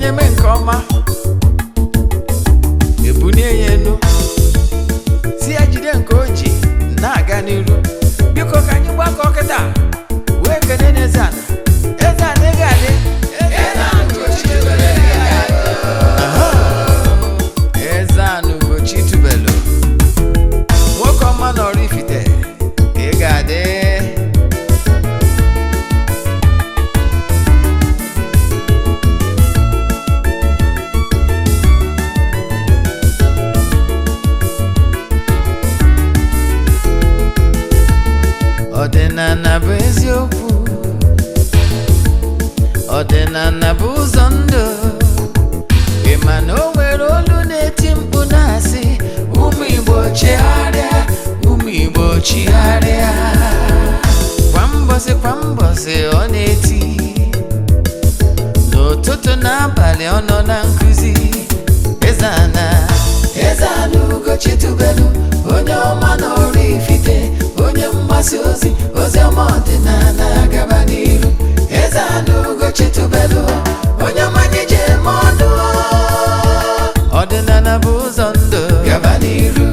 onye me nke ọma ebunie ya enu si ya jide nke o ji na-aga n'iru. Biko ka anyị gbakọ kịta wee kene n'Eze-Ana. Eze-Ana ị ga-adị. Eze-Ana ugochitubelu nwoke ọma na oraifite ị ga-adị. Ọdịnala bụ eziokwu, ọdịnala bụ ụzọ ndụ. Ị ma na o nwere olu na-eti mkpu na-asị ụmụ Igbo chigharịa, ụmụ Igbo chigharịa. Kwa mbọsị ọ na-eti, n'ụtụtụ n'abalị ọ nọ na nkuzi. Eze-Ana, Eze-Ana ugochitubelu onye ọma na oraifite, onye mgbasa ozi ọma ọdịnala gaba n'iru. Eze-Ana ugochitubelu onye mmanya ji eme ọnụ. Ọdịnala bụ ụzọ ndụ gaba n'iru.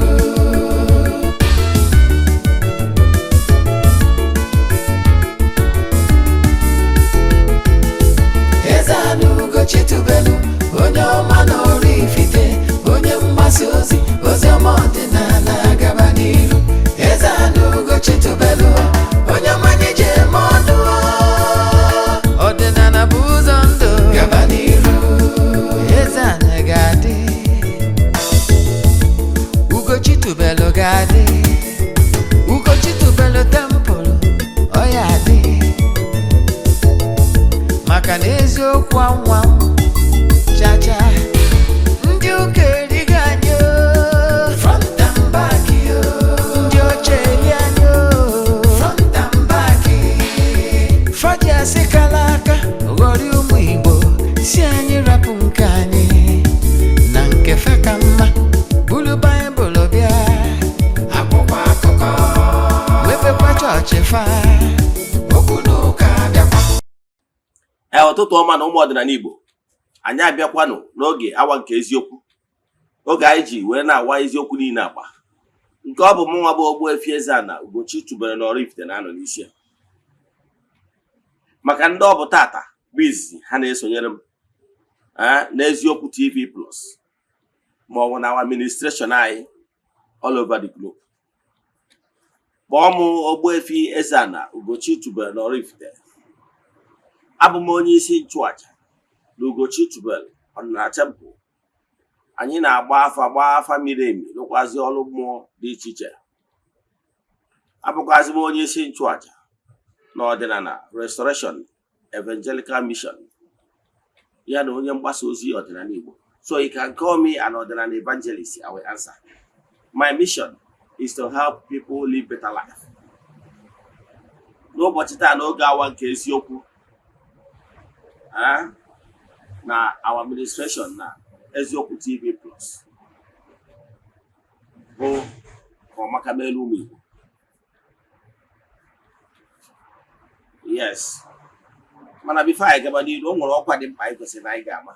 Eze-Ana ugochitubelu onye ọma na oraifite, onye mgbasa ozi ọma ọdịnala gaba n'iru. Eze-Ana ugochitubelu onye mmanya ji eme ọnụ. Ọdịnala bụ ụzọ ndụ gaba n'iru. Eze-Ana ga-adị, ugochitubelu ga-adị, ugochitubelu tempụlụ ọ ya adị. Maka na eziokwu anwa chacha ndị ụka erighị anyị front and back, ndị oche eri anyị front and back. Faji asị kala aka ghọrọ ụmụ Igbo si anyị rapụ nke anyị na nke fe ka mma. Bulu Baịbụl bịa akwụkwọ akụkọ wepekwa chọọchị fa okwu n'ụka bịakwa. Ụtụtụ ọma na ụmụ ọdịnala Igbo, anyị abịakwanụ n'oge awa nke eziokwu, oge anyị ji wee na-awa eziokwu niile agba, nke ọ bụ mụnwa bụ Ogbuefi Eze-Ana ugochitubelu na oraifite na-anọ n'isi ya. Maka ndị ọ bụ tata bụ izizi ha na-esonyere m n'eziokwu TV Plus ma ọ bụ na administration anyị all over the globe. Kpọọ m Ogbuefi Eze-Ana ugochitubelu na oraifite. Abụ m onye isi nchụaja na ugochitubelu ọdịnala temple. Anyị na-agba afa miri emi, rụkwazi ọrụ mmụọ dị iche iche. Abụkwazi m onye isi nchụaja na ọdịnala restoration evangelical mission, ya na onye mgbasa ozi ọdịnala Igbo. So you can call me an ọdịnala evangelist. I will answer. My mission is to help people live better life. N'ụbọchị taa n'oge awa nke eziokwu na our administration na eziokwu TV Plus bụ ọmaka melu ụmụ Igbo. Yes, mana bifo anyị gaba n'iru, o nwere ọkwa dị mkpa anyị kwesịrị na anyị ga-ama.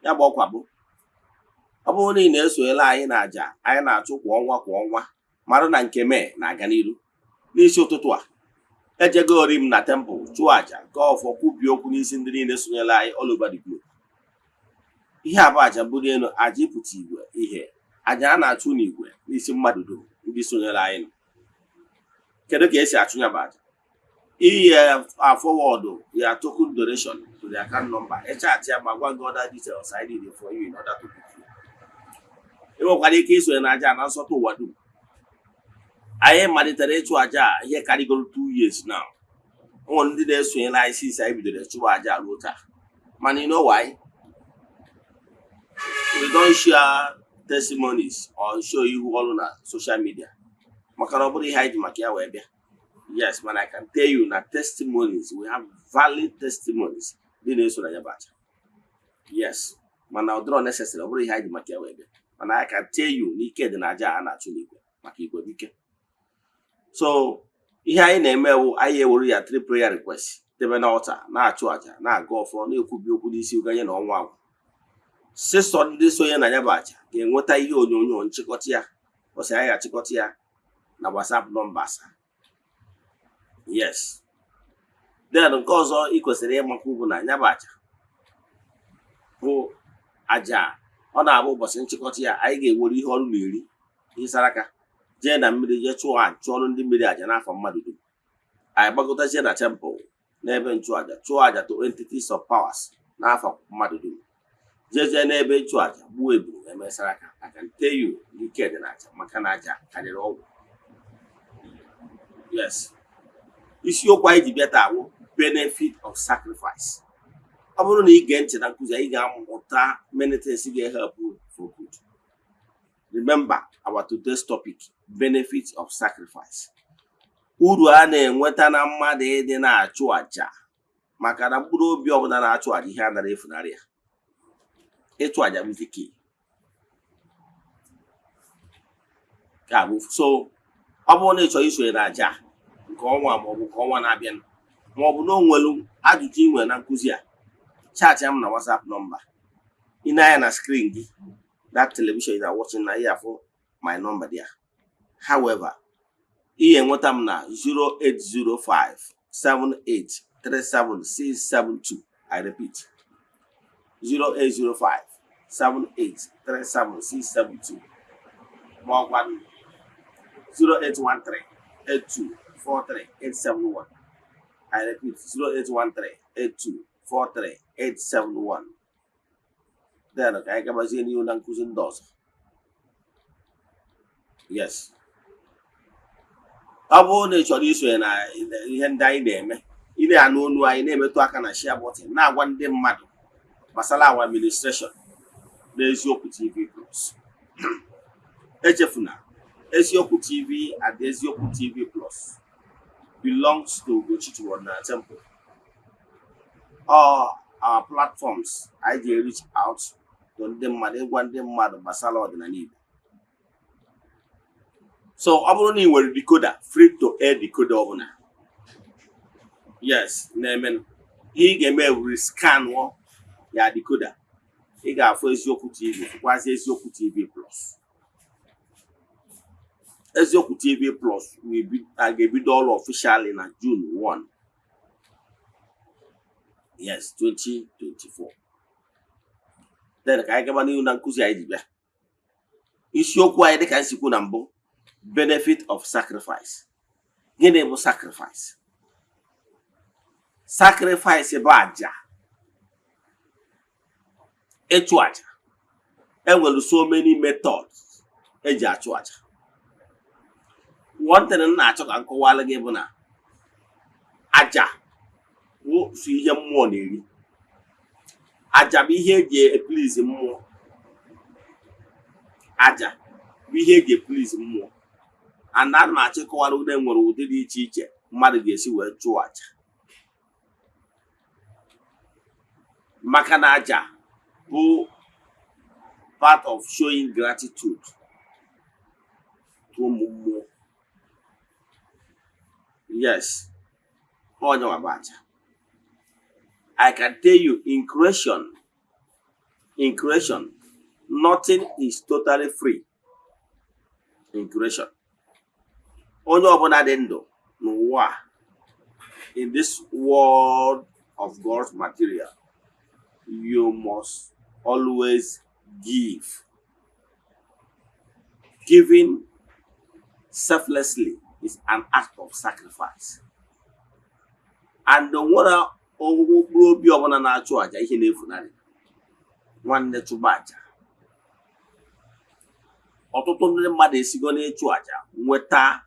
Ya bụ ọkwa bụ, ọ bụrụ na ị na-esoyela anyị na aja anyị na-achụ kwa ọnwa mara na nke mee na-aga n'iru. N'isi ụtụtụ a ejegori m na temple chụọ aja nke ọfọ kwubie okwu n'isi ndị niile sonyela anyị all over the globe. Ihe a bụ aja mbuli elu, aja ịpụta igwe ihe, aja a na-achụ n'igwe n'isi mmadụ dum ndị sonyere anyị. Kedu ka esi achụ ya bụ aja? Ihe forward ya token donation to the account number, chat ya ma gwa gị other details I need for you in order to book you. Enwekwara ike isonye na aja na nsọtụ ụwa dum. Anyị malitere ịchụ aja ihe karịgoro 2 years now. Ụmụ ndị na-esonye na anyị since anyị bidoro chụwa aja ruo taa. Mana you know why? We don't share testimonies or show you all on social media. Maka na ọ bụrụ ihe anyị ji maka ya wee bịa. Yes, man, I can tell you na testimonies, we have valid testimonies. Dị na-eso na ya bụ aja. Yes, mana ọ dịrọ necessary, ọ bụrụ ihe anyị ji maka ya wee bịa. Mana I can tell you n'ike dị na aja a na-achụ n'igwe maka igwe dike. So ihe anyị na-eme wụ anyị ewere ya 3 prayer requests debe na altar, na-achụ aja, na-aga ọfọ, na-ekwubi okwu n'isi uganye na ọnwa agwụ. sịsọ ndị sonye na ya bụ aja ga-enweta ihe onyonyo nchịkọta ya ọsị anyị achịkọta ya na WhatsApp nọmbas. Yes. Then nke ọzọ ị kwesịrị ịmakwu bụ na ya bụ aja bụ aja ọ na-abụ ụbọchị nchịkọta ya anyị ga-ewere ihe ọrụ na-eri ihe saraka jee na mmiri jee chụọ ọrụ ndị mmiri aja n'afọ mmadụ dum. Anyị gbagọtazie na temple n'ebe nchụaja chụọ aja to entities of powers n'afọ mmadụ dum. Jeje n'ebe nchụaja gbuo eburu emesara aka. I can tell you n'ike dị na aja maka na aja karịrị ọgwụ. Yes. Isiokwu anyị ji bịa taa bụ benefit of sacrifice. Ọ bụrụ na ị gee ntị na nkụzi anyị ga-amụta many things ga-help you for good. Remember our today's topic, benefit of sacrifice. Uru a na-enweta na mmadụ ịdị na-achụ aja, maka na mkpụrụ obi ọbụla na-achụ aja ihe anaghị efunarị ya. Ịchụ aja bụ ike. So ọ bụrụ na ị chọrọ isonye na aja nke ọnwa maọbụ nke ọnwa na-abịa maọbụ na o nwere ajụjụ inwe na nkụzi a, chat ya m na WhatsApp nọmba. Ị na-anya na screen gị, that television you are watching na ya for my number there. However, ị enweta m na 08057837672. I repeat, 08057837672. Ma ọ gwa 08138243871. I repeat, 08138243871. Then ka anyị gabazie n'ihu na nkụzi ndị ọzọ. Yes. Ọ bụrụ na ị chọrọ isonye na ihe ndị anyị na-eme, ị na-anụ onu anyị na-emetụ aka na share button na-agwa ndị mmadụ gbasara our administration na Eziokwu TV Plus. Echefuna, Eziokwu TV and Eziokwu TV Plus belongs to Ugochitubelu na Temple. All our platforms I dey reach out to ndị mmadụ ịgwa ndị mmadụ gbasara ọdịnala Igbo. So ọ bụrụ na ị nwere decoder, free to air decoder ọbụla. Yes, na-eme ihe ị ga-eme wuri scan ya decoder. Ị ga-afụ Eziokwu TV, fụkwazi Eziokwu TV Plus. Eziokwu TV Plus ga-ebido ọrụ officially na June 1. Yes, 2024. Then ka anyị gaba n'ihu na nkụzi anyị dibịa. Isiokwu anyị dịka nsikwu na mbụ, benefit of sacrifice. Gịnị bụ sacrifice? Sacrifice bụ aja. Ịchụ aja. Enwere so many methods eji achụ aja. One thing na-achọ ka nkọwala gị bụ na aja bụ so ihe mmụọ na-eri. Aja bụ ihe eji eplease mmụọ. Aja bụ ihe eji eplease mmụọ. And ana m achịkọwara ụdị nwere ụdị dị iche iche mmadụ ga-esi wee chụọ aja. Maka na aja bụ part of showing gratitude to ụmụ mmụọ. Yes, onye nwa bụ aja. I can tell you in creation, nothing is totally free. In creation, onye ọbụla dị ndụ n'ụwa, in this world of God's material, you must always give. Giving selflessly is an act of sacrifice. And the nwere okpukpe obi ọbụla na-achụ aja ihe na-efunarị. Nwanne chụba aja. Ọtụtụ ndị mmadụ esigo na-ịchụ aja nweta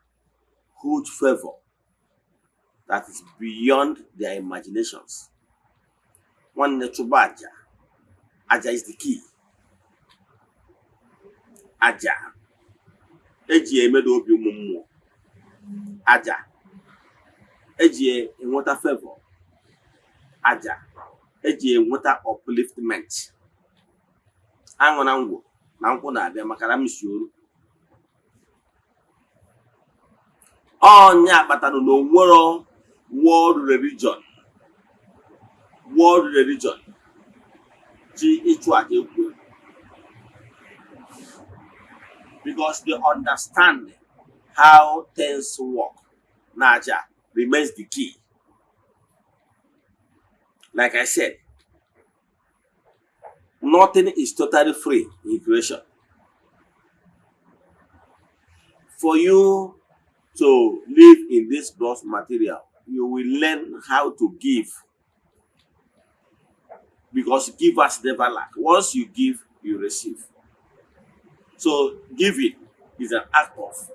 huge favor that is beyond their imaginations. Nwanne chụba aja. Aja is the key. Aja eji emedo obi ụmụ mmụọ. Aja eji enweta favor. Aja eji enweta upliftment. Aṅụ na ngwụ na nkwụ na-abịa maka na msi oru. Ọnya akpatara na onwero world religion ji ịchụ aja egwu. because they understand how things work. Naja remains the key. Like I said, nothing is totally free in creation. For you to live in this gross material, you will learn how to give, because givers never lack. Once you give, you receive. So giving is an act of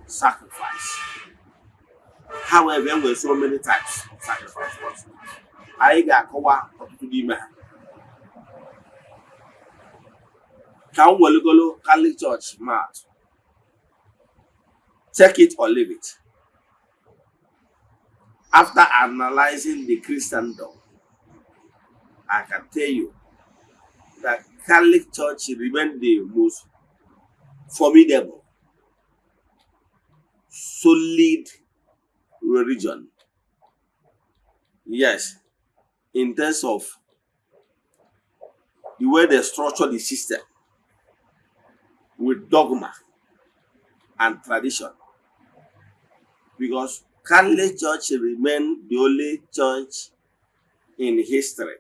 sacrifice. However, there were so many types of sacrifice. I got kowa to the man. Can we go Catholic Church math? Take it or leave it. After analyzing the Christendom, I can tell you that Catholic Church remains the most formidable, solid religion. Yes, in terms of the way they structure the system with dogma and tradition. Because Catholic Church remains the only church in history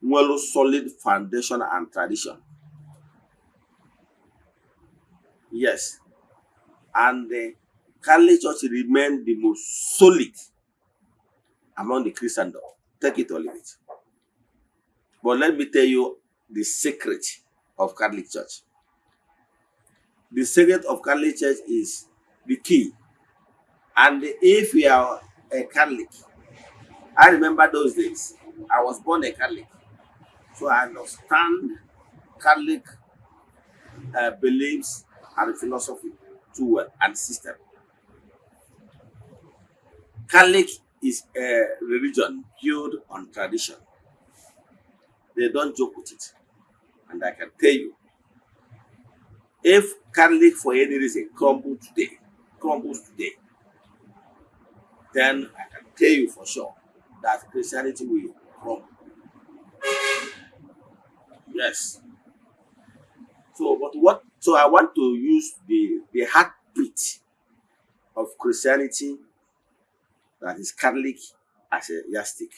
with solid foundation and tradition. Yes. And the Catholic Church remains the most solid among the Christendom. Take it or leave it. But let me tell you the secret of Catholic Church. The secret of Catholic Church is the key. And if you are a Catholic, I remember those days. I was born a Catholic. So I understand Catholic beliefs and philosophy too well, and system. Catholic is a religion built on tradition. They don't joke with it. And I can tell you, if Catholic for any reason crumbles today, then I can tell you for sure that Christianity will crumble. Yes. So I want to use the heartbeat of Christianity, that is Catholic, as a yardstick.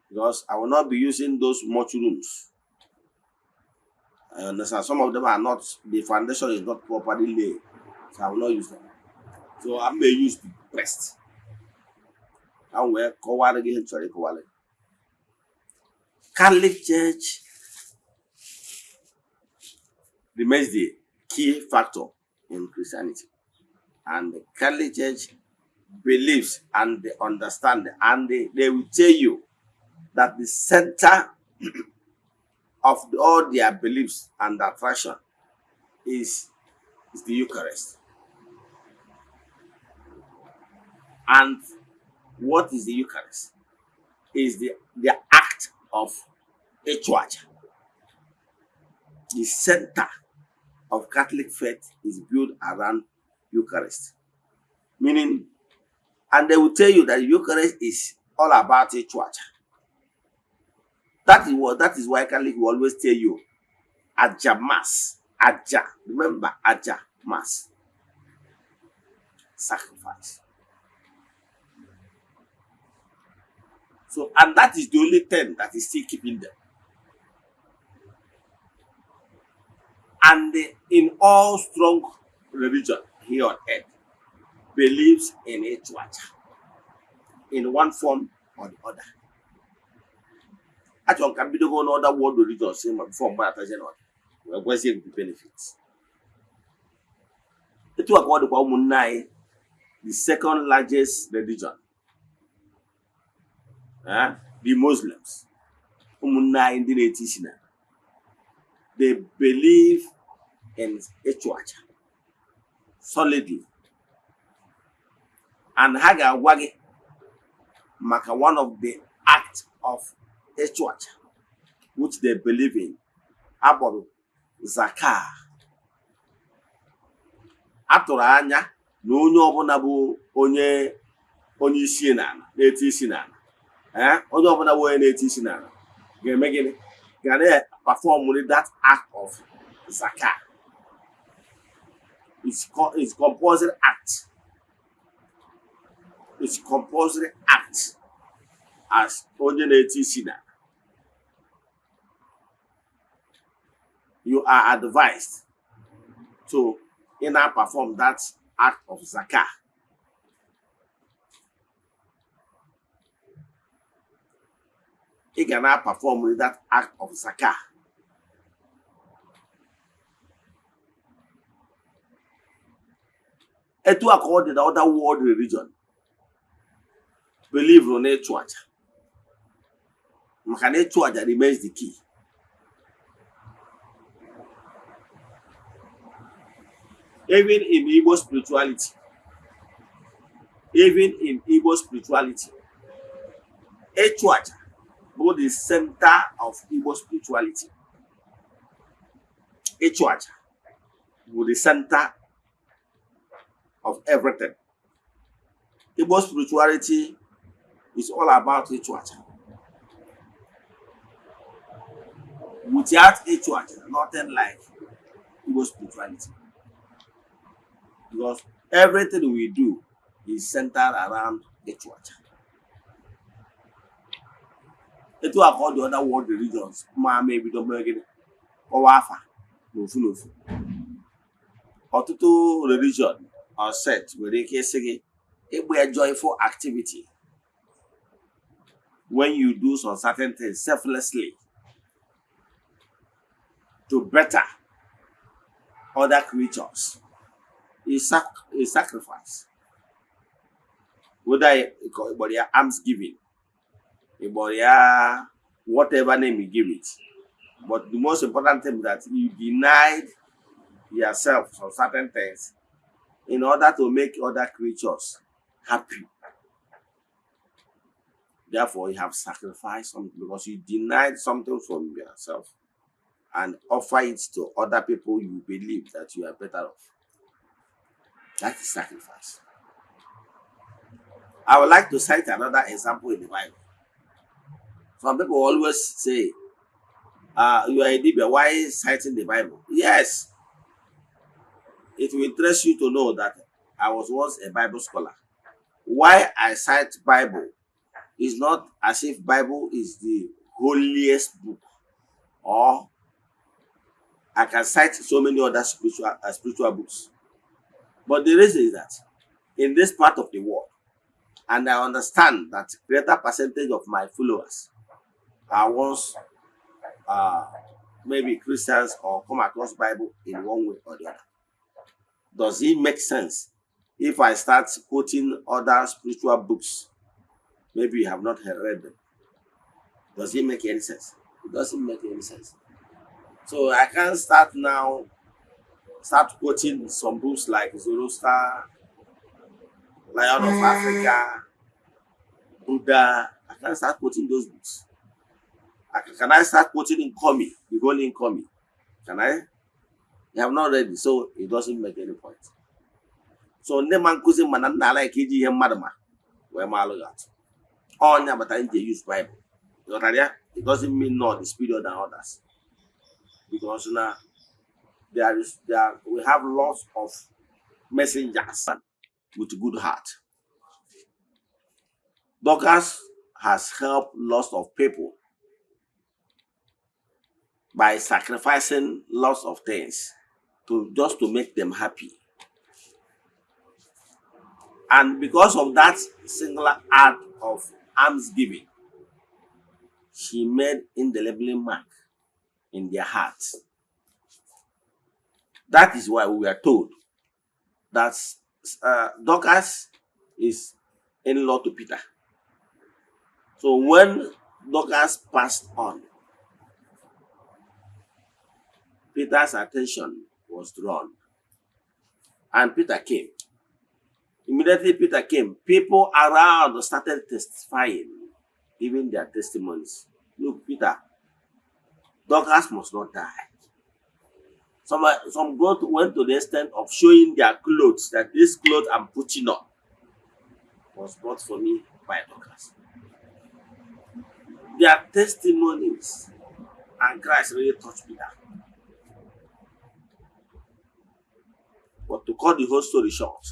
Because I will not be using those mushrooms. I understand some of them are not, the foundation is not properly laid. So I will not use them. So I may use the breast. And where Catholic Church remains the key factor in Christianity. And the Catholic Church believes and they understand, and they will tell you that the center of all their beliefs and attraction is the Eucharist. And what is the Eucharist? Is the act of a church. The center of Catholic faith is built around Eucharist. Meaning, and they will tell you that the Eucharist is all about a church. That is why Catholic will always tell you Aja Mass. Aja. Remember Aja Mass. Sacrifice. So, and that is the only thing that is still keeping them. And in all strong religion here on earth believes in a church in one form or the other. Actually, can be the one other world religion same form, but we're going to see the benefits. The two are the second largest religion. The Muslims. They believe in a church solidly. And Haga Wagi Maka, one of the acts of a church which they believe in, about Zakah. Atoranya, no nobonabu onye sinana, neti sinana. Onye neti sinana. Gonna perform that act of Zakah. It's compulsory act. It's compulsory act as onye na-eti isi na. You are advised to perform that act of zakah. You can perform that act of zakah. Etu according to the other world religion, believe on a church. Makane church remains the key. Even in Igbo spirituality, a church was the center of Igbo spirituality. A church was the center of everything. Igbo spirituality is all about a church. Without a church, nothing like Igbo spirituality. Because everything we do is centered around the church. It will accord the other world religions. Maybe don't make it. Owafa, no. Otutu religion or sect where they can say it will a joyful activity when you do some certain things selflessly to better other creatures. Is sacrifice. Whether about your alms giving, about your whatever name you give it. But the most important thing is that you denied yourself some certain things in order to make other creatures happy. Therefore, you have sacrificed something because you denied something from yourself and offer it to other people you believe that you are better off. That is sacrifice. I would like to cite another example in the Bible. Some people always say, you are a Igbo, why citing the Bible? Yes. It will interest you to know that I was once a Bible scholar. Why I cite Bible is not as if Bible is the holiest book, or I can cite so many other spiritual books. But the reason is that in this part of the world, and I understand that greater percentage of my followers are once maybe Christians or come across Bible in one way or the other. Does it make sense if I start quoting other spiritual books? Maybe you have not read them. Does it make any sense? It doesn't make any sense. So I can't start quoting some books like Zoroaster, Lion of Africa, Buddha. I can't start quoting those books. Can I start quoting Nkomi, the Holy Nkomi? Can I? You have not read it, so it doesn't make any point. So neman kuzi manana like iji madama where malugat. All nyabata they use Bible. It doesn't mean not the superior than others. Because now we have lots of messengers with good heart. Dorcas has helped lots of people by sacrificing lots of things just to make them happy. And because of that singular act of almsgiving, she made indelible mark in their hearts. That is why we are told that Dorcas is in-law to Peter. So when Dorcas passed on, Peter's attention was drawn. And Peter came. Immediately Peter came. People around started testifying, giving their testimonies. Look, Peter, Dorcas must not die. Some went to the extent of showing their clothes, that this clothes I'm putting on was bought for me by Dorcas. Their testimonies and Christ really touched Peter. But to cut the whole story short,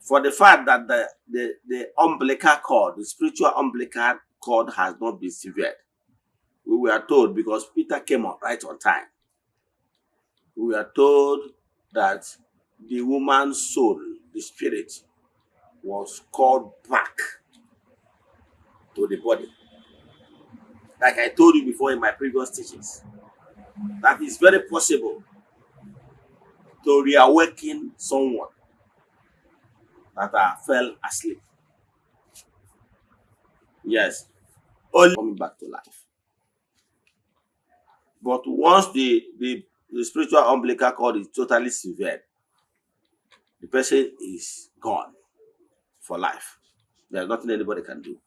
for the fact that the umbilical cord, the spiritual umbilical cord has not been severed, we were told, because Peter came on right on time, we were told that the woman's soul, the spirit, was called back to the body. Like I told you before in my previous teachings, that it's very possible to reawaken someone that fell asleep. Yes, only coming back to life. But once the spiritual umbilical cord is totally severed, the person is gone for life. There's nothing anybody can do.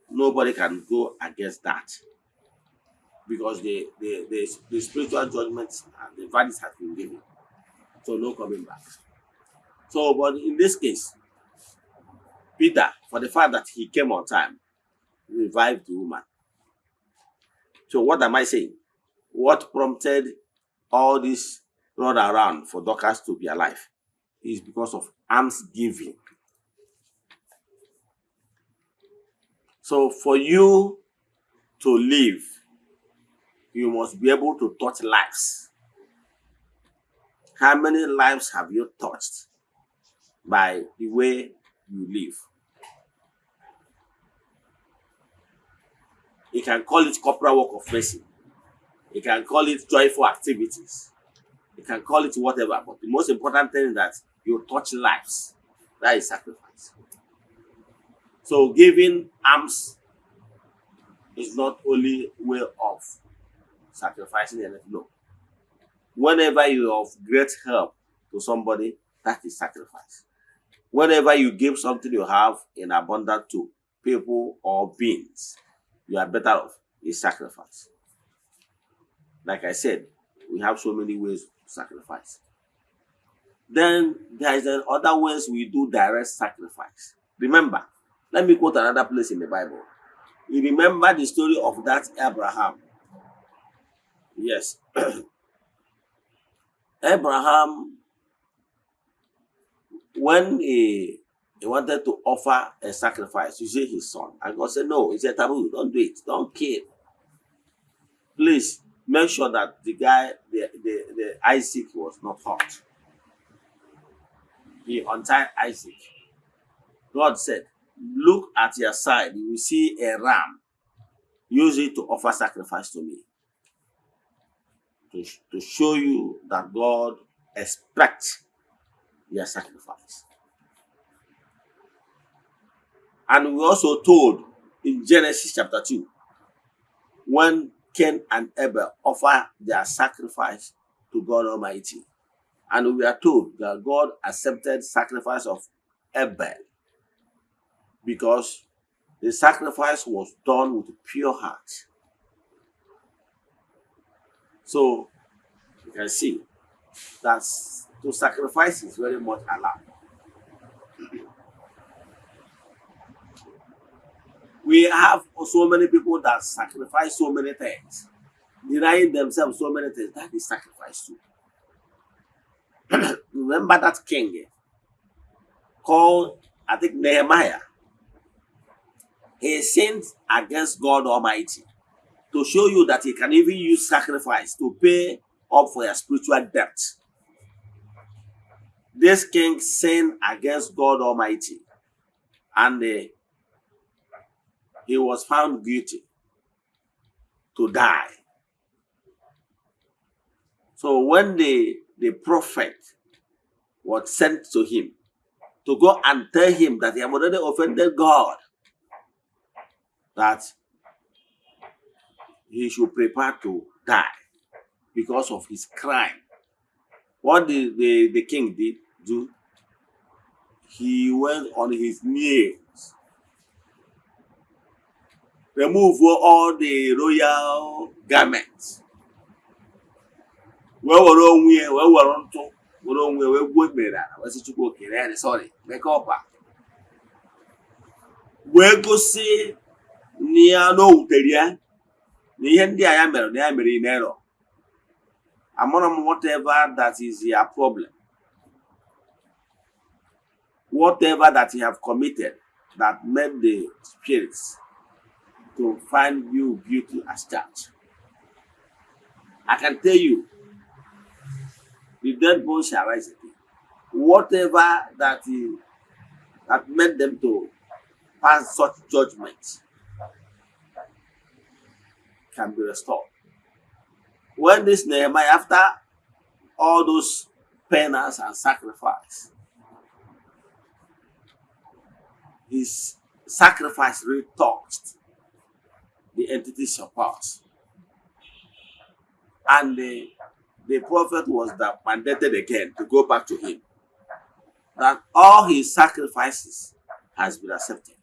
Nobody can go against that, because the spiritual judgment and the verdict has been given. So no coming back. So, but in this case, Peter, for the fact that he came on time, revived the woman. So what am I saying? What prompted all this run around for Dorcas to be alive is because of alms giving. So for you to live, you must be able to touch lives. How many lives have you touched by the way you live? You can call it corporal work of mercy. You can call it joyful activities. You can call it whatever. But the most important thing is that you touch lives. That is sacrifice. So giving alms is not only way of sacrificing anything. No. Whenever you are of great help to somebody, that is sacrifice. Whenever you give something you have in abundance to people or beings, you are better off, is sacrifice. Like I said, we have so many ways to sacrifice. Then there is other ways we do direct sacrifice. Remember, let me quote another place in the Bible. You remember the story of that Abraham. Yes. Abraham, when he wanted to offer a sacrifice, you see his son, and God said, no, it's a taboo, don't do it, don't kill. Please make sure that the guy, the Isaac was not hurt. He untied Isaac. God said, look at your side, you will see a ram. Use it to offer sacrifice to me. To show you that God expects your sacrifice. And we also told in Genesis chapter 2, when Cain and Abel offer their sacrifice to God Almighty, and we are told that God accepted sacrifice of Abel because the sacrifice was done with a pure heart. So you can see that to sacrifice is very much allowed. We have so many people that sacrifice so many things, denying themselves so many things. That is sacrifice too. Remember that king called, I think, Nehemiah. He sinned against God Almighty to show you that he can even use sacrifice to pay up for your spiritual debt. This king sinned against God Almighty, and he was found guilty to die. So when the prophet was sent to him to go and tell him that he had already offended God, that he should prepare to die because of his crime. What did the king do? He went on his knees, removed all the royal garments. Sorry, make up. We go see near no uteria. Ni ndị a ya mere na ya mere inero. among whatever that is your problem, whatever that you have committed that made the spirits to find you guilty as charged. I can tell you, the dead bones shall rise again. Whatever that made them to pass such judgment can be restored. When this Nehemiah, after all those penance and sacrifice, his sacrifice really touched the entities of powers. And the prophet was mandated again to go back to him, that all his sacrifices has been accepted.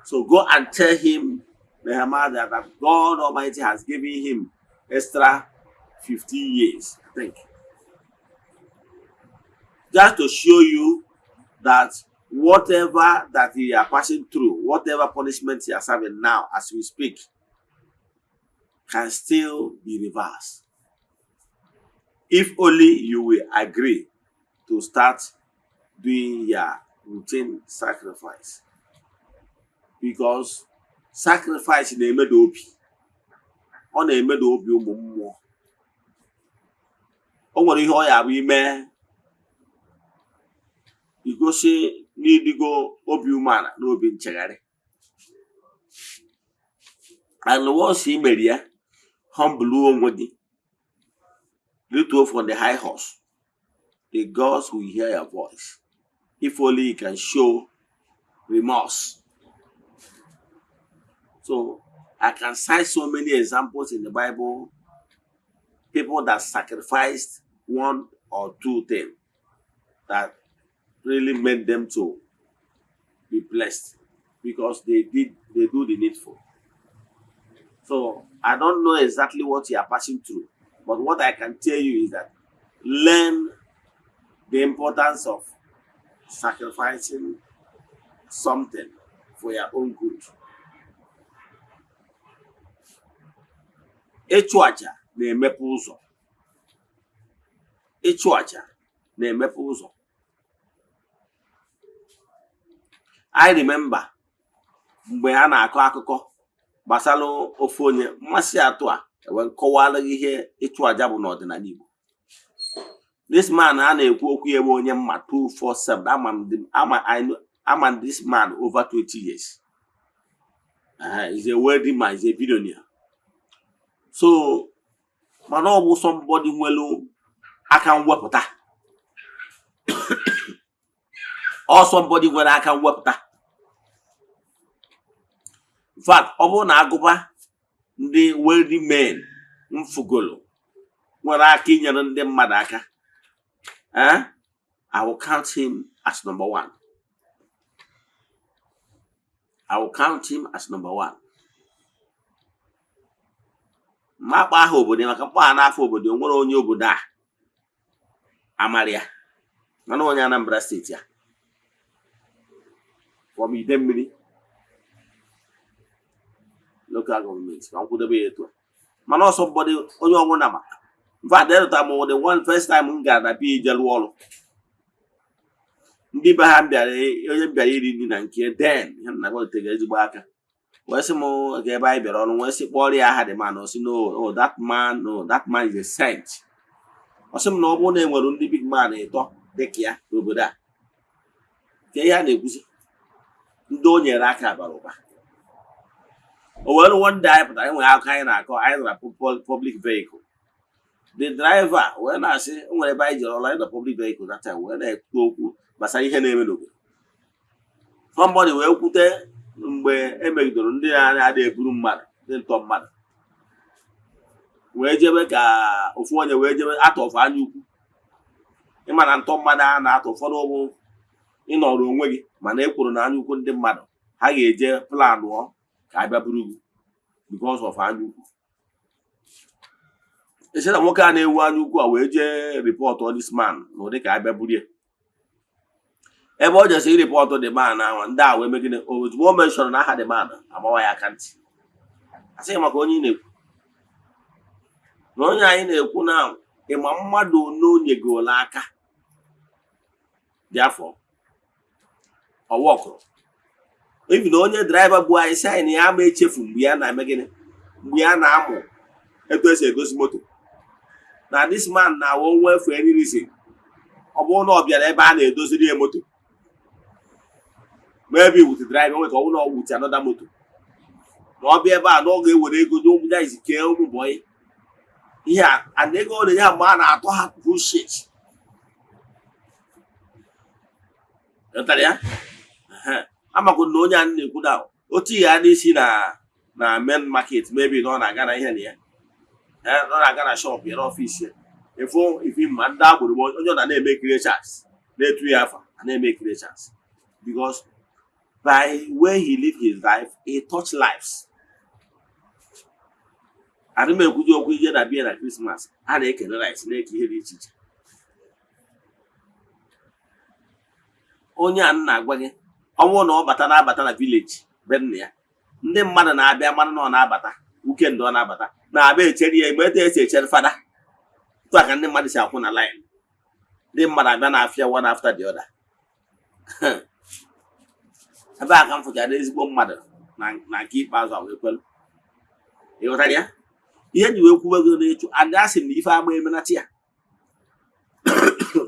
So go and tell him, Nehemiah, that God Almighty has given him extra 15 years, I think. Just to show you that whatever that he is passing through, whatever punishment he is having now as we speak, can still be reversed. If only you will agree to start doing your routine sacrifice. Because sacrifice in the obi, on the obi ụmụ. O nwere ihe ọ ya bụ ime igosi n'idigo obi umeala na obi nchegharị. And once he made ya, humble onwe gị, little from the high horse, the gods will hear your voice. If only you can show remorse. So I can cite so many examples in the Bible, people that sacrificed one or two things that really made them to be blessed because they do the needful. So I don't know exactly what you are passing through, but what I can tell you is that learn the importance of sacrificing something for your own good. Ịchụ aja na-emepe ụzọ. Ịchụ aja na-emepe ụzọ. I remember mgbe a na-akọ akụkọ gbasara ofu onye mmasị atụ a wee kọwara ihe ịchụ aja bụ n'ọdịnala Igbo. This man a na-ekwu okwu ya bụ onye mma 247. I'm this man over 20 years. He's a wealthy man, he's a billionaire. So, man, ọ somebody nwelu aka mwepụta. Or somebody nwere aka mwepụta. In fact, ọ bụrụ na agụba ndị wealthy men mfugolo nwere aka inyere ndị mmadụ aka, I will count him as number one. I will count him as number one. Makpa aha obodo maka mkpa n'afọ obodo nwere onye obodo a Amaria mana onye Anambra steeti ya from Idemmiri local government ka nkwudobe ya etu mana ọsọ body onye ọbụla maka mfa delta mo the one first time m gara na bi jelu ọrụ ndị be ha bịara onye bịara iri nri na nke den ihe na go tege ezigbo aka wee sị m ga ebe anyị bịara ọrụ wee sị kpọrọ ya aha dị man o si no that man is a saint. Ọ sị m na ọ bụrụ na enwere ndị big man ịtọ dịka ya n'obodo a ka ihe a na-ekwuzi ndị o nyere aka bara ụba. O were one day anyị pụtara enwere akụkọ anyị na-akọ anyị nara public vehicle. The driver wee na-asị nwere ebe anyị jere ọrụ anyị na public vehicle that time wee na-ekwu okwu gbasara ihe na-eme n'obodo. Somebody wee kwute mgbe emegidoro ndị na-adị eburu mmadụ ndị ntọ mmadụ wee jebe ka ofu onye wee jebe atọfụ anya ukwu. Ịma na ntọ mmadụ a na-atọ ụfọdụ ụgbụ ịnọrọ onwe gị mana ekwuru na anya ukwu ndị mmadụ ha ga-eje planụọ ka abịa buru gị because of anya ukwu. Ese na nwoke a na-ewu anya ukwu a wee jee report this man na ụdị ka abịa buru ya. Ebe ọ jesi report the man ahụ ndị a wee megide ozugbo o mention na aha the man agbawa ya aka ntị. Asịghị maka onye ị na-ekwu. na onye anyị na-ekwu na ịma mmadụ n'onyegola aka dị afọ ọwọkụrụ ebi na onye draiva bụ anyị si anyị na ya ama echefu mgbe ya na-eme gịnị mgbe ya na-amụ etu esi edozi moto na this man na-awụ nwefu any reason ọ bụrụ na ọ bịara ebe a na-edoziri ya moto maybe with driver nwe ka ọ bụrụ na ọ wuti another moto na ọ bịa ebe a na ọ ga-ewere ego nye ụmụ ya izike ụmụ bọyị ihe a na ego ole ya mgbe a na-atọ ha bullshit ya amakwu na onye a na-ekwu na otu ihe a n'isi na main market maybe na ọ na-aga na ihe na ya ọ na-aga na shop ya n'ọfịs ya ife ma ndị agbụrụ onye ọ na-eme creatures na-etu ya afa na-eme creatures because by where he live his life he touch lives. Adị m ekwuji okwu ije na bịa na Christmas a na-ekele rice na-eke ihe dị iche iche. Onye a na-agwa gị ọ bụrụ na ọ na-abata na village be nna ya ndị mmadụ na-abịa mmadụ na ọ na-abata weekend ọ na-abata na-abịa echere ya mgbe esi echere fada tụ aka ndị mmadụ si akwụ na line ndị mmadụ abịa na-afịa one after the other. Ebe a ka m fụchara ezigbo mmadụ na nke ikpeazụ a wee kwelu ịghọtara ya ihe ji wee kwuwe ego na-echu adị asị m na ife agba emenatị ya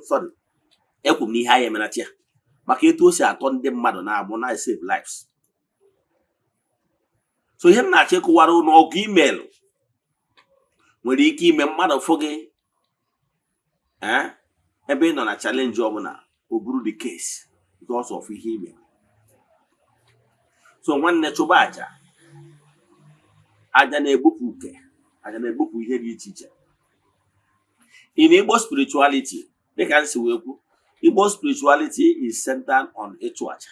sorry ekwu m na ihe anyị emenatị ya maka etu o si atọ ndị mmadụ na-agbụ na save lives. So ihe m na-achọ ịkụwara ụnụ ọgụ email nwere ike ime mmadụ fụ gị ebe ị nọ na challenge ọbụla o buru the case because of ihe ime. So nwanne chụba aja na-ebupụ uke aja na-ebupụ ihe dị iche iche. In Igbo spirituality dịka nsi wee kwu Igbo spirituality is centered on ịchụ aja.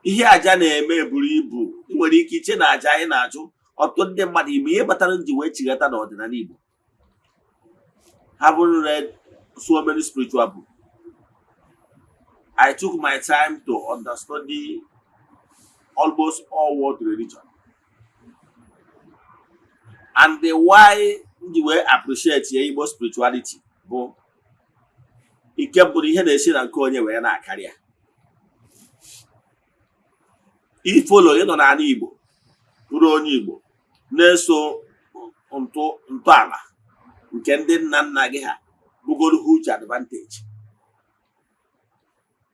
Ihe aja na-eme buru ibu nwere ike iche na aja anyị na-achụ ọtụtụ ndị mmadụ ime ihe batara nji wee chighata n'ọdịnala Igbo. Having read so many spiritual books, I took my time to understand almost all world religion. And the why the way appreciate Igbo spirituality bụ ike bụrụ ihe na-esi na nke onye wee na-akarị ya. Ifolo ịnọ n'ala Igbo bụrụ onye Igbo na-eso ntọala nke ndị nna nna gị ha bụgoro huge advantage.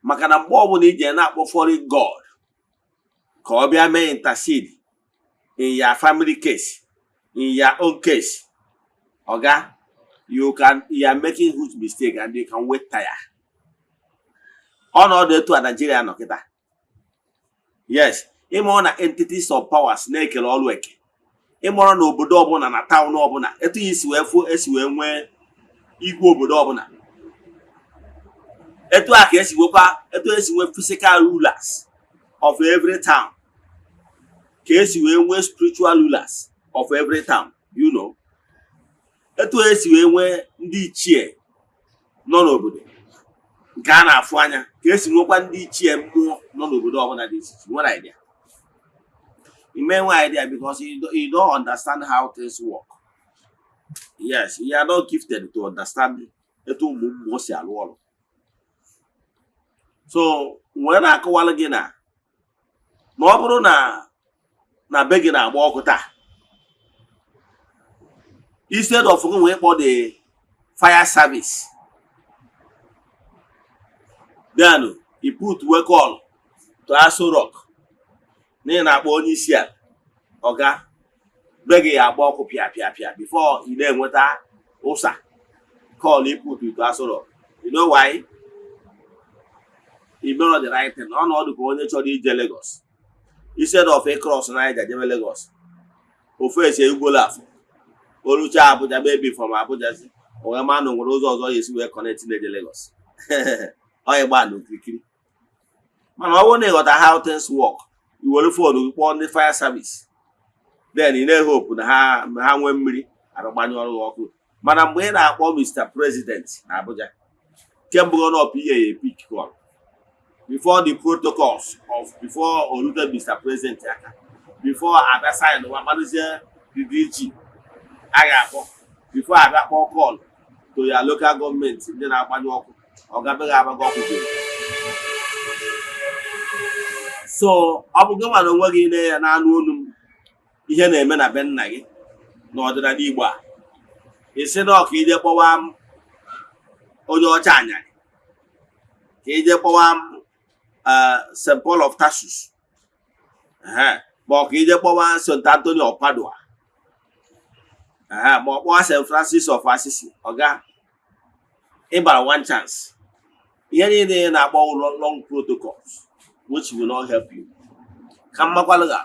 Maka na mgbe ọbụla ije na-akpọ foreign god ka ọ bịa mee intercede in your family case, in your own case, oga, you are making huge mistake and you can wait tire. Ọnọdụ etu a Nigeria nọ kịta. Yes, ịmụrụ na entities of powers na-ekele ọrụ eke. Ịmụrụ na obodo ọbụla na town ọbụla etu isi wee nwee igwe obodo ọbụla. Etu a ka esi nwee physical rulers of every town. Ka esi wee nwee spiritual rulers of every town, you know. Etu esi wee nwee ndị ichie nọ n'obodo nke a na-afụ anya ka esi nwekwa ndị ichie mmụọ nọ n'obodo ọbụla dị iche iche. What idea? You may have idea because you don't understand how things work. Yes, you are not gifted to understand etu mmụọ si alụ ọrụ. So when I akọwala gị na ọ bụrụ na be gị na-agba ọkụ taa, instead of gị wee kpọọ the fire service, then you put wake call to Aso Rock n'ihi na-akpọ onye isi a ọga be gị agba ọkụ pịa before ị na-enweta ụsa call you put to Aso Rock. You know why? You know the right thing. Ọnọdụ ka onye chọrọ ije Lagos, instead of a cross Niger jebe Lagos, ofe esi egwuola afọ olucha Abuja maybe from Abuja si onwe manụ nwere ụzọ ọzọ ya esi wee connect na-eje Lagos. Ọ gba n'okirikiri. Mana ọ bụrụ na ịghọta how things work, i were phone kpọọ ndị fire service, then ị na-ehope na ha nwee mmiri arụgbanye ọrụ ọkụ. Mana mgbe ị na-akpọ Mr. President na Abuja, kemgbe ọ nọ PA pick call before the protocols of before Olute Mr. President aka, before Ada sign wa manager the DG a ga-akpọ before abịa kpọọ kọlụ to ya local gọọmenti ndị na-agbanye ọkụ ọ gabeghị agbago ọkụ gị. So ọ bụ gị nwere onwe gị ile ya n'anụ olu m ihe na-eme na be nna gị n'ọdịnala Igbo a, isi na ọka ije kpọwa m onye ọcha anyarị, ka ije kpọwa m St. Paul of Tarsus, ma ọ ka ije kpọwa St. Anthony of Padua, ma ọ kpọwa St. Francis of Assisi, ọga ịbara one chance. Ihe niile na-akpọ long protocols which will not help you. Ka mmakwalụ ga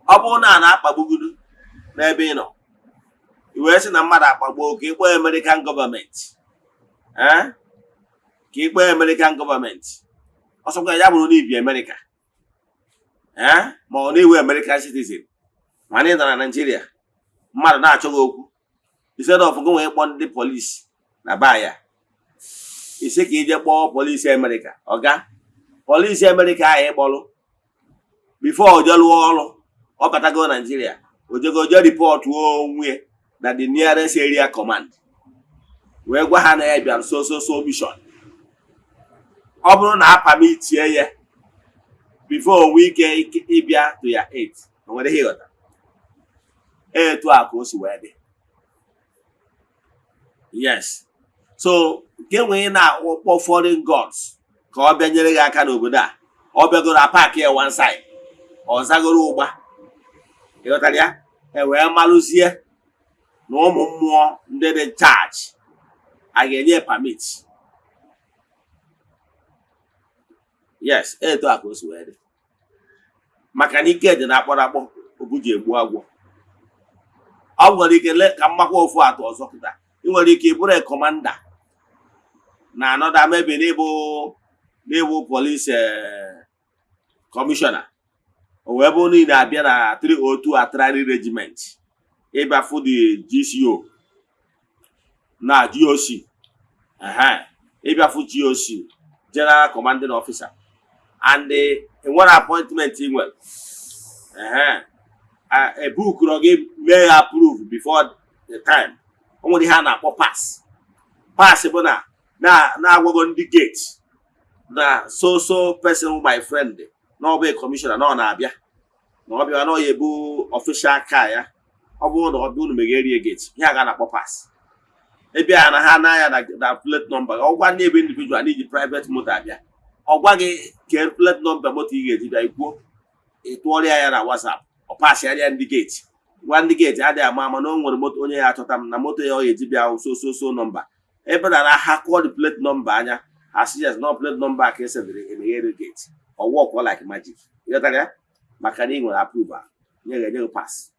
ọ bụrụ na a na-akpagbugodu n'ebe ị nọ, i wee sị na mmadụ akpagbuo ka ịkpọ American gọọmenti, ka ịkpọ American gọọmenti, ọsọkwa ya bụrụ na ibi America, ma ọ na-ewe American citizen, ma na ị nọ na Nigeria, mmadụ na-achọ gị okwu, instead of gị wee kpọọ ndị polisi na baa ya, isi ka ije kpọọ polisi America. Ọga polisi America ahụ ịkpọrụ before o jee lụọ ọrụ, ọ batago Nigeria, oje ripọtụ onwe na the nearest area command, wee gwa ha na ya bịara so mission. Ọ bụrụ na a pamitie ya before onwe ike ịbịa to ya 8, o nwere ihe ịghọta. Etu a ka o si wee dị. Yes. So nke nwee na-akpọ foreign gods ka ọ bịa nyere gị aka n'obodo a, ọ bịagoro apaki ya one side, ọ zagoro ụgba, ịghọtara ya, wee malụzie na ụmụ mmụọ ndị dị charge a ga-enye permit. Yes, etu a ka o si wee dị. Maka na ike dị na akpọrọ akpọ obu ji egbu agwọ. Ọ nwere ike ka mmakwa ofu atọ ọzọ kịta, ị nwere ike ịbụrụ kọmanda na anọda maybe n'ịbụ police commissioner, o wee bụ niile abịa na 302 Artillery Regiment, ịbịafụ the GCO na GOC, ịbịafụ GOC, General Commanding Officer, and nwere appointment ị nwere, a book rọ gị mee approve before the time. O nwere ihe a na-akpọ pass bụ na-agwago ndị gate na so person my friend na ọ bụ commissioner na ọ na-abịa, na ọ bịa na ọ ya ebu official car ya, ọ bụrụ na ọ bụ unu megherie gate, ihe a ga na-akpọ pass. Ebe a na ha na ya na plate number, ọ gwa ndị ebe individual n'iji private motor abịa, ọ gwa gị ke plate number motor ị ga-eji bịa ikwuo, ịtụọrịa ya na WhatsApp, ọ pass ya ndị gate. Gwa ndị gate adịghị ama na o nwere moto onye ya achọta m na moto ya ọ ga-eji bịa so nọmba. Ebe na ha call the plate number anya, as yes no plate number ka esebere emeghere gate, ọ work like magic. Ịghọtara ya? Maka na ị nwere approval, nye ga-enye pass.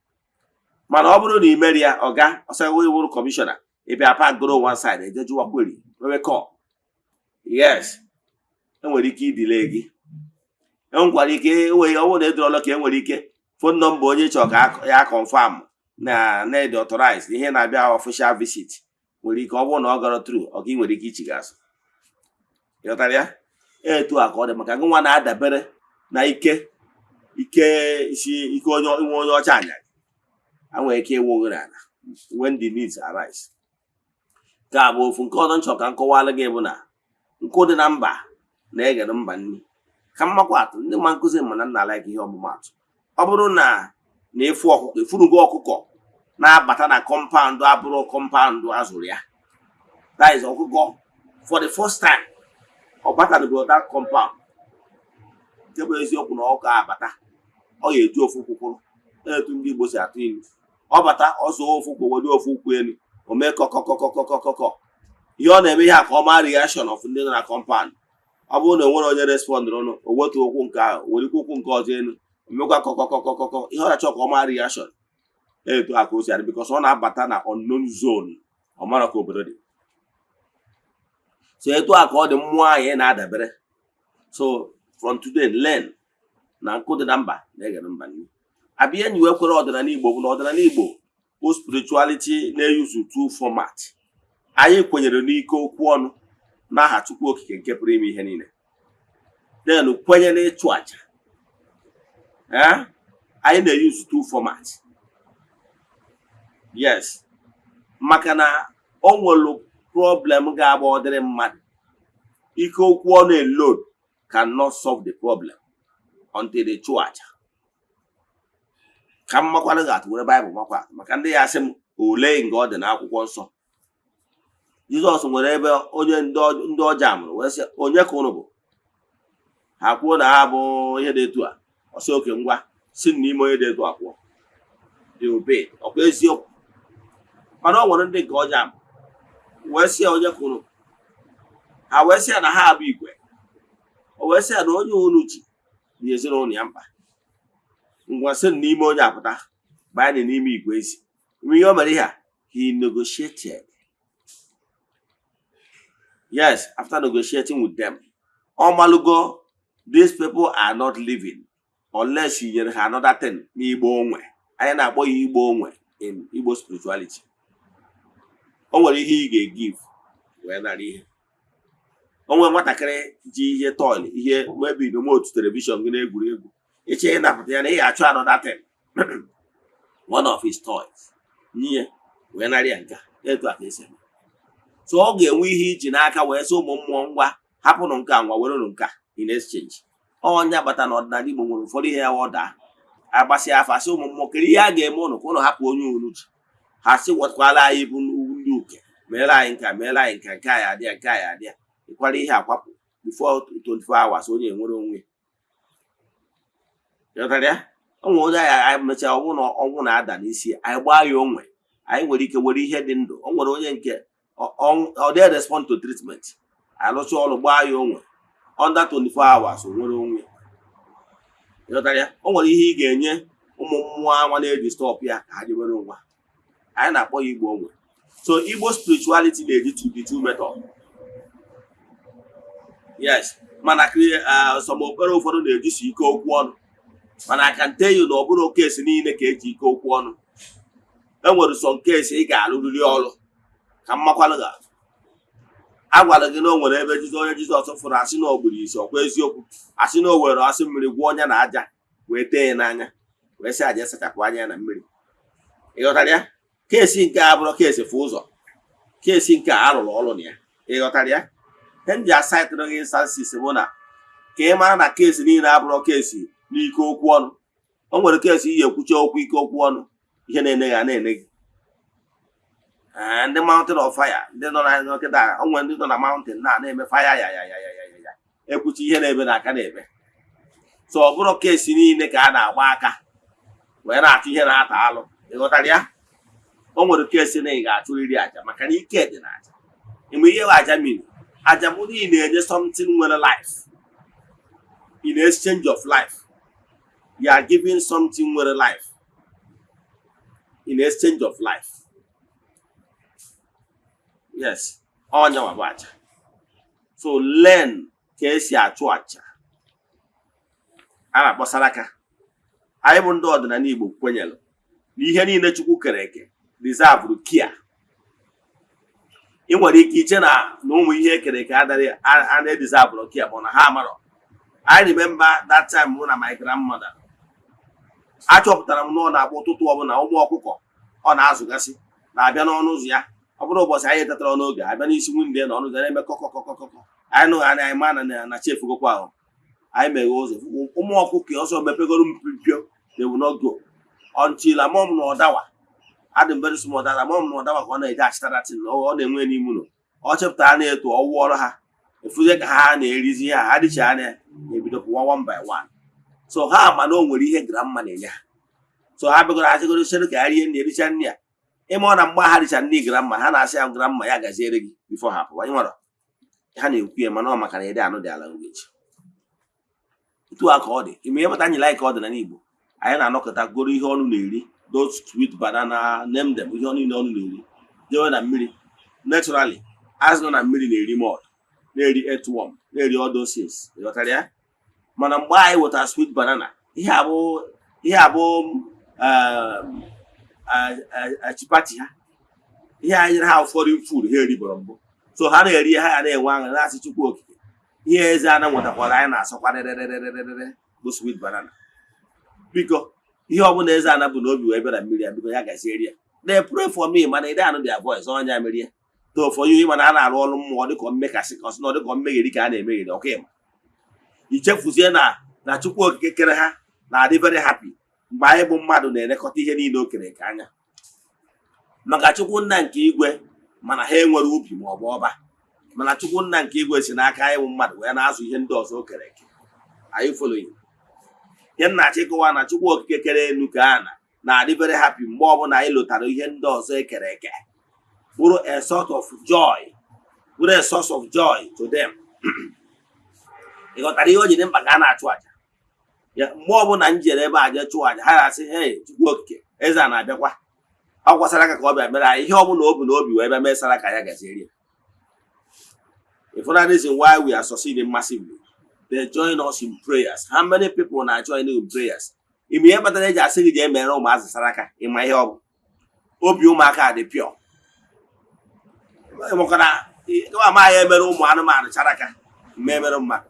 Mana ọ bụrụ na imeri ya, ọga ọsọ wee wụrụ commissioner, ebe park goro one side, ejejuwa kweri wewe call. Yes, enwere ike idile gị, enwekwara ike ọ bụrụ na edorọla ka enwere ike phone number onye chọrọ ka ya confirm na need authorized ihe na-abịa official visit, nwere ike ọ bụrụ na ọ gara through, ọ gị nwere ike ichiga azụ. Ịghọtara ya? Etu a ka ọ dị, maka nwa na-adabere na ike onye ọcha anyarị, a nwere ike ịwụ oghere ala when the needs arise. Ka bụ ofu nke ọzọ nchọ ka nkọwala gị bụ na nkụ dị na mba na-egere mba nri. Ka mmakwa atụ ndị mma nkụzi mana nna ala ihe ọmụmatụ. Ọ bụrụ na efu ọkụkọ, efurugo ọkụkọ na-abata na compound abụrụ compound azụrụ ya, that is ọkụkọ for the first time ọ batara that compound, nke bụ eziokwu na ọkụ abata, ọ ga-eji ofu kwụkwụrụ, etu ndị Igbo si atụ ilu. Ọ bata ọsọ ofu kwụkwụ ofu ụkwụ elu, o mee kọkọkọkọkọkọ. Ihe ọ na-eme ihe a ka ọ maa reaction of ndị nọ na compound. Ọ bụrụ na o nwere onye respondụrụ, o wetu okwu nke ahụ, o werikwa okwu nke ọzọ elu, o mekwa kọkọkọkọkọ. Ihe ọ na-achọ ka ọ maa reaction. Etu a ka o si adị, because ọ na-abata na unknown zone, ọ mara ka obodo dị. So etu a ka ọ dị mmụọ anyị na-adabere. So from today learn na nkụ dị na mba na-egere mba nri. Abịa enyi wee kwere ọdịnala Igbo bụ na ọdịnala Igbo bụ spirituality na-eyuzu two format. Anyị kwenyere n'ike okwu ọnụ n'aha Chukwu Okike nke pụrụ ime ihe niile. Then kwenye n'ịchụ aja. Anyị na-eyuzu two format. Yes. Maka na o nwere problem ga-agba ọ dịrị mmadụ. Ike okwu ọnụ alone cannot solve the problem until they chụọ aja. Ka mmakwana ga-atụ were Baịbụl makwa maka ndị ya asị m ole nga ọ dị n'akwụkwọ nsọ. Jizọs nwere ebe onye ndị ọja mụrụ wee sị onye ka unu bụ? Ha kwuo na ha bụ ihe dị etu a. Ọ sị oke ngwa si n'ime onye dị etu a pụọ. They obeyed. Ọkwa eziokwu. Mana ọ nwere ndị nke ọja mụrụ wee sị onye ka unu? Ha wee sị na ha bụ igwe. O wee sị na onye unu ji na ezinụlọ ya mkpa. Ngwa sị n'ime onye apụta banye n'ime igwe ezi. Ihe o mere ihe a, he negotiated. Yes, after negotiating with them, Omalugo, these people are not living unless you have another thing n'Igbo onwe. I na-akpọ ya Igbo onwe in Igbo spirituality. O nwere ihe ị ga-give wee nara ihe. O nwere nwatakịrị ji ihe toil, ihe maybe remote television gị na-egwuregwu. Iche ịnapụta ya na ị ga-achọ another thing. One of his toys. Nye wee nara ya nka. Etu a ka esi eme. So ọ ga-enwe ihe iji n'aka wee sị ụmụ mmụọ ngwa hapụnụ nke a ngwa werenu nke a in exchange. Onye agbata n'ọdịnala Igbo nwere ụfọdụ ihe ya wọda agbasị afa sị ụmụ mmụọ kere ihe a ga-eme ụnụ ka ụnụ hapụ onye unu ji. Ha sị wetkwala anyị bụ ndị uke meere anyị nka meere anyị nka nke a ya adịa nke a ya adịa ịkwara ihe akwapụ before 24 hours onye nwere onwe. Onwe onye anyị mechaa ọnwụ na-ada n'isi anyị gbaa ya onwe anyị nwere ike were ihe dị ndụ. O nwere onye nke ọ dị respond to treatment alụcha ọrụ gbaa ya onwe under 24 hours o nwere onwe. O nwere ihe ị ga-enye ụmụ mmụọ anwa na-eji stop ya ka ha ji nwere onwe. Anyị na-akpọ ya Igbo onwe. So Igbo spirituality na-eji the two method. Yes, mana some okpere ụfọdụ na-ejisi ike okwu ọnụ. Mana I can tell you na ọ bụrụ case niile ka eji ike okwu ọnụ. E nwere some case ị ga-alụrịrị ọrụ ka mmakwalụ ga-atụ. A gwara gị na o nwere ebe onye Jizọs fụrụ asị na ogburu isi ọkwa eziokwu. Asị na o were asị mmiri gwụọ ọnya na aja wee tee ya n'anya wee sị aja sachapụ anya ya na mmiri. Ị ghọtara ya? Keesi nke a bụrụ keesi fụ ụzọ. Keesi nke a arụrụ ọrụ na ya. Ị ghọtara ya? Ndị asaịtịrị gị instances bụ na ka ị mara na keesi niile abụrụ keesi n'ike okwu ọnụ. O nwere keesi ihe ekwucha okwu ike okwu ọnụ ihe na-ene ya na-ene gị. Ndị mountain of fire ndị nọ na nkịta onwe ndị nọ na mountain na-eme fire ya ekwuchi ihe na-ebe n'aka na-ebe. So ọ bụrụ keesi niile ka a na-agba aka wee na-achụ ihe na-ata alụ. Ị ghọtara ya? O nwere keesi na ị ga-achụrịrị aja maka na ike dị na aja. Mgbe ihe aja mmiri aja mụ ị na-enye something nwere life in exchange of life. You are giving something nwere life in exchange of life. Yes, onye nwa bụ aja. So learn ka esi achụ aja. A na-akpọsara aka. Anyị bụ ndị ọdịnala Igbo kwenyere na ihe niile Chukwu kere eke deserve care. Ị nwere ike iche na ụmụ ihe ekere eke adịghị deserve care bụ na ha amarọ. I remember that time mụ na my grandmother. Achọpụtara m na ọ na-agba ụtụtụ ọbụla ụmụ ọkụkọ ọ na-azụgasị na-abịa n'ọnụ ụzọ ya. Ọ bụrụ ụbọchị anyị tetara n'oge abịa n'isi nwunye na ọnụ ụzọ na-eme kọkọkọkọkọ. Anyị nụghị anya anyị ma na chef gokwa ahụ. Anyị meghe ụzọ ụmụ ọkụkọ ọsọ mepegoro mpio they will not go until amom na ọdawa. Adị very small data amom na ọdawa ka ọ na-eje achịtara tin ọ na-enwe n'ime ụlọ. Ọ chepụtara na-eto ọwụ ọrụ ha efuze ka ha na-erizi ha dịcha anya ebido pụwa one by one. So ha ma na o nwere ihe grandma na-enye ha. So ha bịagoro achịgoro chere ka ha rie nri ericha nri ya. Ịma ọ na mgbe ha richa nri grandma ha na-asị ya grandma ya gaziere gị before ha pụwa. Ịmara ha na-ekwu ya mana ọ maka na ịdị anụ dị ala ngeji. Etu a ka ọ dị. Ime ịpụta anyị like ọ dị na Igbo. Anyị na-anọkọta goro ihe ọnụ na-eri those sweet banana name them ihe ọnụ ọnụ na-eri jewe na mmiri naturally azụ nọ na mmiri na-eri mud na-eri earthworm na-eri all those things. Ịghọtara ya? Mana mgbe anyị wetara sweet banana ihe abụ achịpati ha ihe anyị nyere ha ụfọdụ food ha eribọrọ mbụ. So ha na-eri ha ya na-enwe aṅụ na-asị Chukwu okike ihe Eze-Ana nwetakwara anyị na-asọkwa rererererere bụ sweet banana. Biko ihe ọbụla Eze-Ana bụ n'obi wee bịara mmiri ya biko ya gazieri ya they pray for me mana they know their voice onya mere so for you mana na arụ ọrụ mmụọ dị ka mmekasị ka ọsọ dị ka mmegheri ka a na-emegheri okay ma ichefuzie na Chukwu okike kere ha na-adị very happy mgbe anyị bụ mmadụ na-elekọta ihe niile o kere ka anya maka Chukwu nna nke igwe mana ha enwere ubi ma ọ bụ ọba mana Chukwu nna nke igwe si n'aka anyị bụ mmadụ wee na-azụ ihe ndị ọzọ o kere eke anyị following ihe nna chịkọwa na Chukwu okike kere enu ka a na-adị very happy mgbe ọbụla anyị lụtara ihe ndị ọzọ ekere eke bụrụ a sort of joy bụrụ a source of joy to them ịghọtara ihe o ji dị mkpa ka a na-achụ aja mgbe ọbụla m jere ebe a je chụọ aja ha ga-asị hey Chukwu okike Eze-Ana na-abịakwa ọ gwasara aka ka ọ bịa mere anyị ihe ọbụla obi na obi wee bịa mesara ka ya gaziere ya. If for that reason why we are succeeding massively, they join us in prayers. How many people are joining in prayers? If you ever tell us say they mere ụmụazị saraka in my help, obi ụmụaka dị pure. Maka ma ya mere ụmụ anụmanụ saraka mere mmadụ.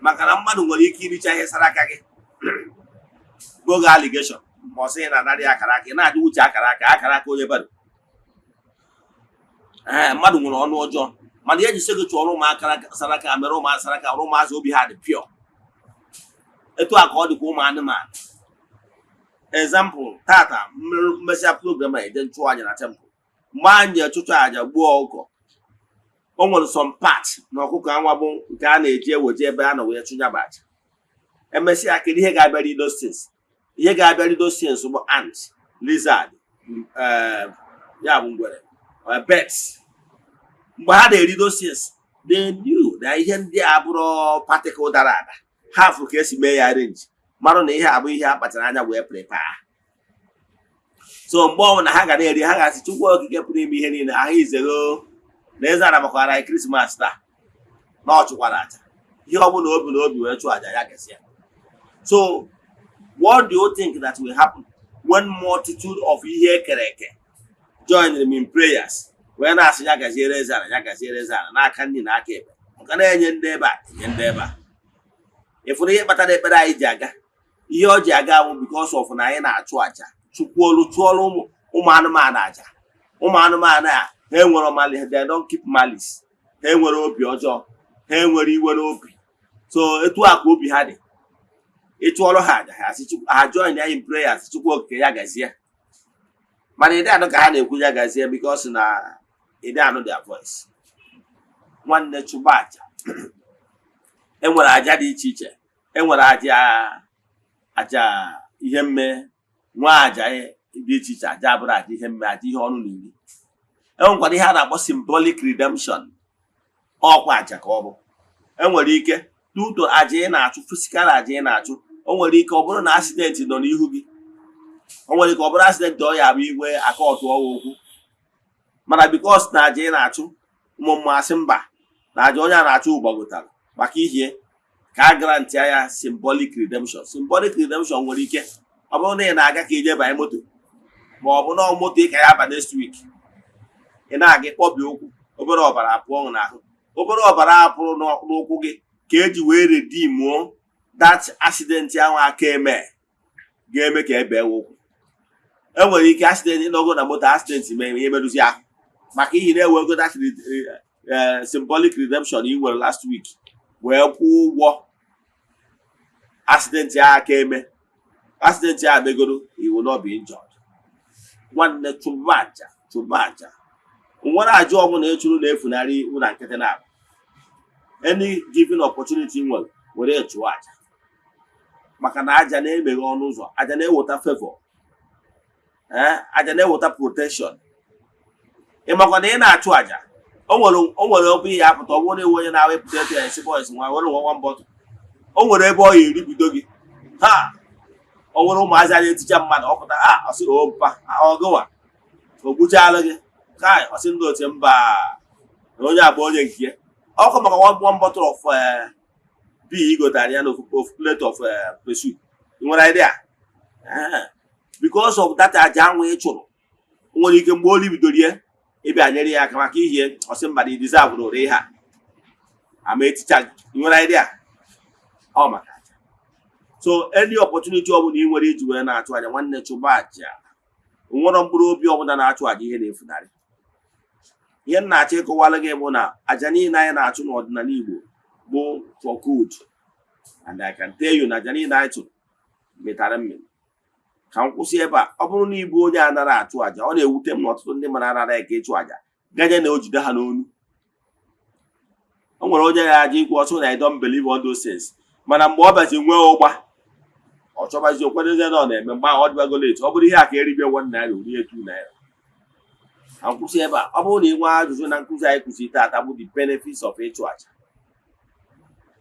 Maka na mmadụ nwere ike iricha ihe saraka gị. Go allegation. Ma ọ sị na narị akara aka na-adị uche akara aka onye bado. Mmadụ nwere ọnụ ọjọọ. Mana ya jise gị chụọrọ ụmụaka saraka mere ụmụazị saraka ụmụazị obi ha dị pure. Etu a ka ọ dịkwa ụmụ anụmanụ. Example, tata mmesịa program a eje nchụ aja na temple. Mgbe anyị achụchụ aja gbuo ọkụkọ, o nwere some part na ọkụkọ anwa bụ nke a na-eji eweje ebe a na wee chụnya bụ aja. Emesịa kedu ihe ga-abịara those things? Ihe ga-abịara those things bụ ant, lizard, ya bụ ngwere, birds. Mgbe ha na-eri those things, they knew na ihe ndị a bụrụ particle dara ada. Ha fụrụ ka esi mee ya arrange. Mara na ihe abụ ihe a kpachara anya wee prepare. So mgbe ọbụla ha ga na-eri ha ga-asị Chukwu okike pụrụ ime ihe niile ahụ izego na Eze-Ana makwara anyị Krismas taa na ọ chụkwara aja ihe ọbụla obi na obi wee chụọ aja ya gasị ya. So what do you think that will happen when multitude of ihe kere eke join them in prayers wee na-asị ya gaziere Eze-Ana ya gaziere Eze-Ana n'aka ndị na aka ebe nke na-enye ndị ebe a enye ndị ebe a. Ịfụrụ ihe kpatara ekpere anyị ji aga ihe ọ ji aga bụ because of na anyị na-achụ aja Chukwu chụọrọ ụmụ anụmanụ aja. Ụmụ anụmanụ a ha enwere malice, they don't keep malice. Ha enwere obi ọjọọ, ha enwere iwe n'obi. So etu a ka obi ha dị. Ịchụọrọ ha aja ha asị ha join ya in prayers Chukwu okike ya gazie. Mana ịdị anụ ka ha na-ekwu ya gazie because na ịdị anụ their voice. Nwanne chụba aja. Enwere aja dị iche iche. Enwere aja ihe mme nwa aja dị iche iche aja bụrụ aja ihe mme aja ihe ọnụ na iri. Enwekwara ihe a na-akpọ symbolic redemption. Ọkwa aja ka ọ bụ. Enwere ike tuto aja ị na-achụ physical aja ị na-achụ. O nwere ike ọ bụrụ na accident nọ n'ihu gị. O nwere ike ọ bụrụ accident ọ ya bụ igwe aka ọtụ ọwa okwu. Mana because na aja ị na-achụ ụmụ mmasị mba na aja onye a na-achụ ụgbagotara maka ihe ka a grant ya symbolic redemption. Symbolic redemption nwere ike ọ bụrụ na ị na-aga ka ije banye moto ma ọ bụ na moto ị ka ya aba next week ị na-aga kpọbi ụkwụ obere ọbara apụọ n'ahụ obere ọbara apụrụ n'ụkwụ gị ka eji wee redeem that accident ahụ aka ga-eme ka ebe ụkwụ. Enwere ike accident ịnọgo na moto accident mee ihe merụzi ahụ maka ihe na-ewego that symbolic redemption ị nwere last week wee kwụọ ụgwọ accident ya aka accident ya megoro he will not be injured. Nwanne chụba aja nwere aja ọbụla echuru na-efunarị ụlọ nkịtị na any given opportunity nwere were chụọ aja maka na aja na-emeghe ọnụ ụzọ, aja na-eweta favor, aja na-eweta protection. Ịmakwa na ị na-achụ aja o nwere ọbụ ihe apụta ọ bụrụ na ewe onye na-awepụta etu ya esi boys nwa were nwa mbọtụ o nwere ebe ọ ya eribido gị ha o nwere ụmụazị a na-eticha mmadụ ọpụta ọsị opa ọgụwa ogbuchala gị kai ọsị ndị oche mba na onye abụ onye nke ya ọkụ maka one bottle of beer igotara ya na ofu plate of pursuit. You nwere idea because of that aja ahụ ị chụrụ nwere ike mgbe oli bidoro ya ebe anyere ya aka maka ihe ọsị mba dị deserve n'ụrụ ihe a ama eticha gị. You nwere idea ọ maka aja. So any opportunity ọ bụla ị nwere iji wee na-achụ aja nwanne chụba aja nwere mkpụrụ obi ọbụla na-achụ aja ihe na-efunarị. Ihe m na-achọ ịkọwara gị bụ na aja niile anyị na-achụ n'ọdịnala Igbo bụ for good, and I can tell you na aja niile anyị chụrụ metara mmiri. Ka m kwụsị ebe a. Ọ bụrụ na ịbụ onye anara achụ aja, ọ na-ewute m na ọtụtụ ndị mara anara eke ịchụ aja gaje na o jide ha n'onu. O nwere onye ga-aja ikwu ọsọ na I don't believe all those things, mana mgbe ọ bazi nwee ụgba ọ chọbazi okwedozie na ọ na-eme mgbe ahụ ọ dịbago late. Ọ bụrụ ihe a ka eribie 1 naira orie 2 naira. Ka m kwụsị ebe a. Ọ bụrụ na ị nwee ajụjụ na nkụzi anyị kwụsị taata bụ the benefits of ịchụ aja,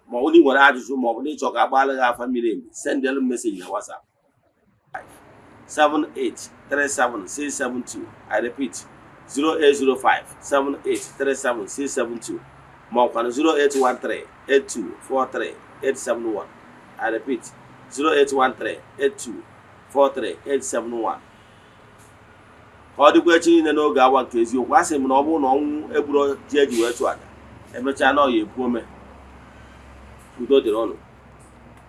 ma ọ bụ na ị nwere ajụjụ ma ọ bụ na ịchọ ka agbaala gị afa mmiri emi, sendelu m meseji na WhatsApp 7837672. I repeat 08057837672, ma ọ kwanụ 08138243871. I repeat 08138243871. Ka ọ dịkwa echi niile n'oge awa nke eziokwu. A sị m na ọ bụrụ na ọnwụ egburo ji eji wee chụ aja, emechaa na ọ ya epu ome. Udo dịrị ọnụ.